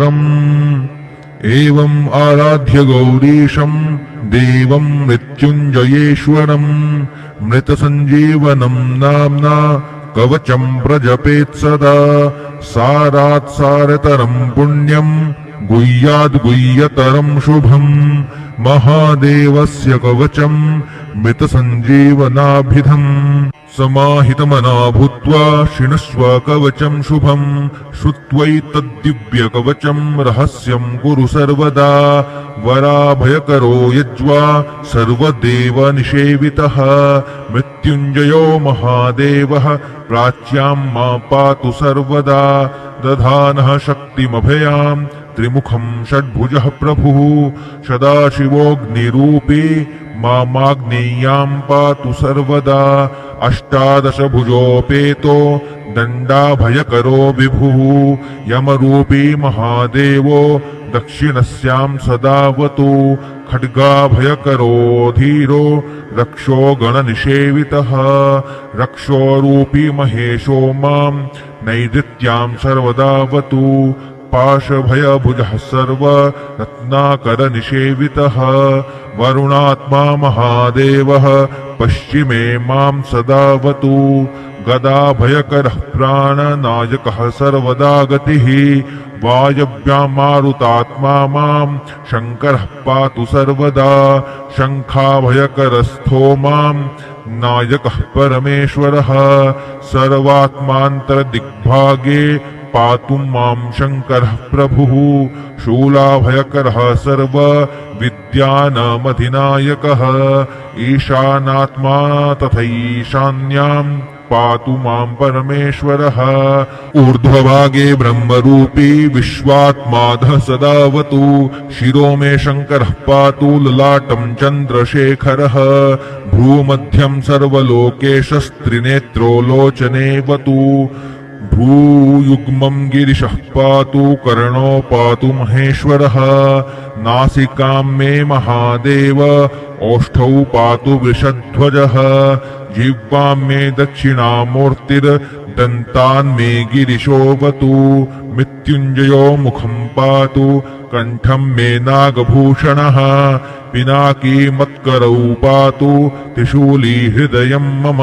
परम् एवम् आराध्य गौरीशम् देवम् मृत्युञ्जयेश्वरम् मृतसञ्जीवनम् नाम्ना कवचम् प्रजपेत् सदा सारात् सारतरम् पुण्यम् गुह्याद् गुह्यतरम् शुभम् महादेवस्य कवचम् मृतसञ्जीवनाभिधम् समाहितमना भूत्वा शृणुष्व कवचम् शुभम् श्रुत्वैतद्दिव्यकवचम् रहस्यम् कुरु सर्वदा वराभयकरो यज्वा सर्वदेवनिषेवितः मृत्युञ्जयो महादेवः प्राच्याम् मा पातु सर्वदा दधानः शक्तिमभयाम् त्रिमुखम् षड्भुजः प्रभुः सदाशिवोऽग्निरूपी मामाग्नेयाम् पातु सर्वदा अष्टादशभुजोपेतो दण्डाभयकरो विभुः यमरूपी महादेवो दक्षिणस्याम् सदावतु खड्गाभयकरो धीरो रक्षो गणनिषेवितः रक्षोरूपी महेशो माम् नैऋत्याम् सर्वदावतु पाशभयभुजः सर्वरत्नाकरनिषेवितः वरुणात्मा महादेवः पश्चिमे माम् सदावतु गदाभयकरः प्राणनायकः सर्वदा गतिः वायव्याम् मारुतात्मा माम् शङ्करः पातु सर्वदा शङ्खाभयकरस्थो माम् नायकः परमेश्वरः सर्वात्मान्तरदिग्भागे पातु माम् शङ्करः प्रभुः शूलाभयकरः सर्वविद्यानामधिनायकः ईशानात्मा तथैशान्याम् पातु माम् परमेश्वरः ऊर्ध्वभागे ब्रह्मरूपी विश्वात्माधः सदावतु शिरो मे शङ्करः पातु ललाटम् चन्द्रशेखरः भ्रूमध्यम् सर्वलोकेशस्त्रिनेत्रो लोचनेवतु भ्रूयुग्मम् गिरिशः पातु कर्णो पातु महेश्वरः नासिकाम् मे महादेव ओष्ठौ पातु वृषध्वजः जिह्वाम् मे दक्षिणामूर्तिर्दन्तान् मे गिरिशोऽवतु मृत्युञ्जयो मुखम् पातु कण्ठम् मे नागभूषणः पिनाकी मत्करौ पातु त्रिशूली हृदयम् मम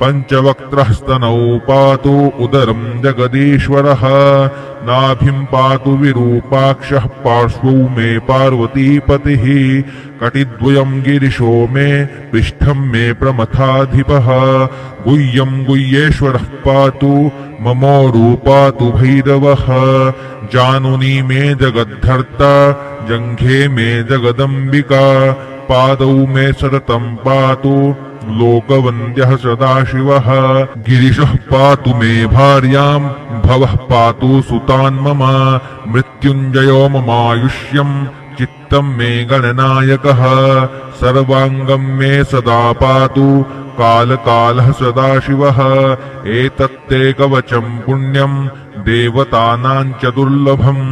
पञ्चवक्त्रस्तनौ पातु उदरम् जगदीश्वरः नाभिम् पातु विरूपाक्षः पार्श्वौ मे पार्वतीपतिः कटिद्वयम् गिरिशो मे पृष्ठम् मे प्रमथाधिपः गुह्यम् गुह्येश्वरः पातु ममोरु पातु भैरवः जानुनी मे जगद्धर्ता जङ्घे मे जगदम्बिका पादौ मे सततम् पातु लोकवन्द्यः सदाशिवः गिरिशः पातु मे भार्याम् भवः पातु सुतान् मम मृत्युञ्जयो ममायुष्यम् चित्तम् मे गणनायकः सर्वाङ्गम् मे सदा पातु कालकालः सदाशिवः एतत्ते कवचम् पुण्यम् देवतानाम् च दुर्लभम्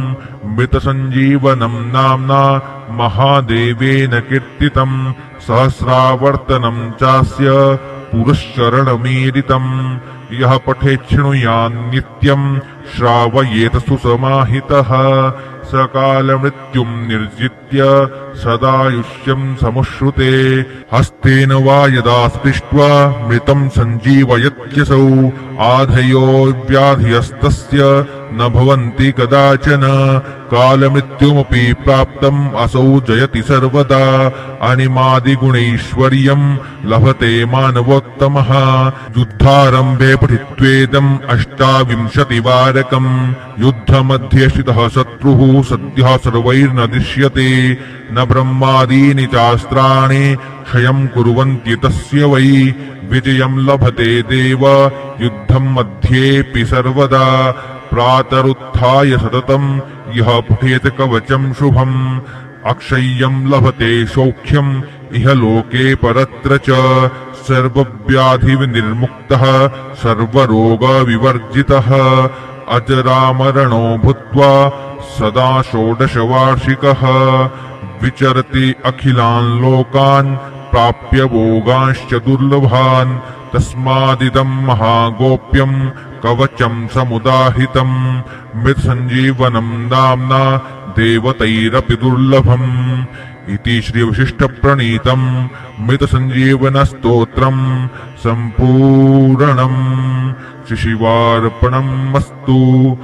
मृतसञ्जीवनम् नाम्ना महादेवेन कीर्तितम् सहस्रावर्तनम् चास्य पुरश्चरणमीरितम् यः पठेत् शृणुयान् नित्यम् श्रावयेत सुसमाहितः सकालमृत्युम् निर्जित्य सदायुष्यम् समुश्रुते हस्तेन वा यदा स्पृष्ट्वा मृतम् सञ्जीवयत्यसौ आधयो व्याधियस्तस्य न भवन्ति कदाचन कालमृत्युमपि प्राप्तम् असौ जयति सर्वदा अनिमादिगुणैश्वर्यम् लभते मानवोत्तमः युद्धारम्भे पठित्वेदम् अष्टाविंशतिवारकम् युद्धमध्ये स्थितः शत्रुः सद्यः सर्वैर्न दृश्यते न ब्रह्मादीनि चास्त्राणि क्षयम् कुर्वन्ति तस्य वै विजयम् लभते देव युद्धम् मध्येऽपि सर्वदा प्रातरुत्थाय सततम् यः पठेत कवचम् शुभम् अक्षय्यम् लभते सौख्यम् इह लोके परत्र च सर्वव्याधिविनिर्मुक्तः सर्वरोगविवर्जितः अजरामरणो भूत्वा सदा षोडशवार्षिकः विचरति अखिलान् लोकान् प्राप्य भोगांश्च दुर्लभान् तस्मादिदम् महागोप्यम् कवचं समुदाहितं मृतसञ्जीवनं नाम्ना देवतैरपि दुर्लभम् इति श्रीवशिष्ठप्रणीतं मृतसञ्जीवनस्तोत्रं सम्पूर्णम्। श्रीशिवार्पणमस्तु।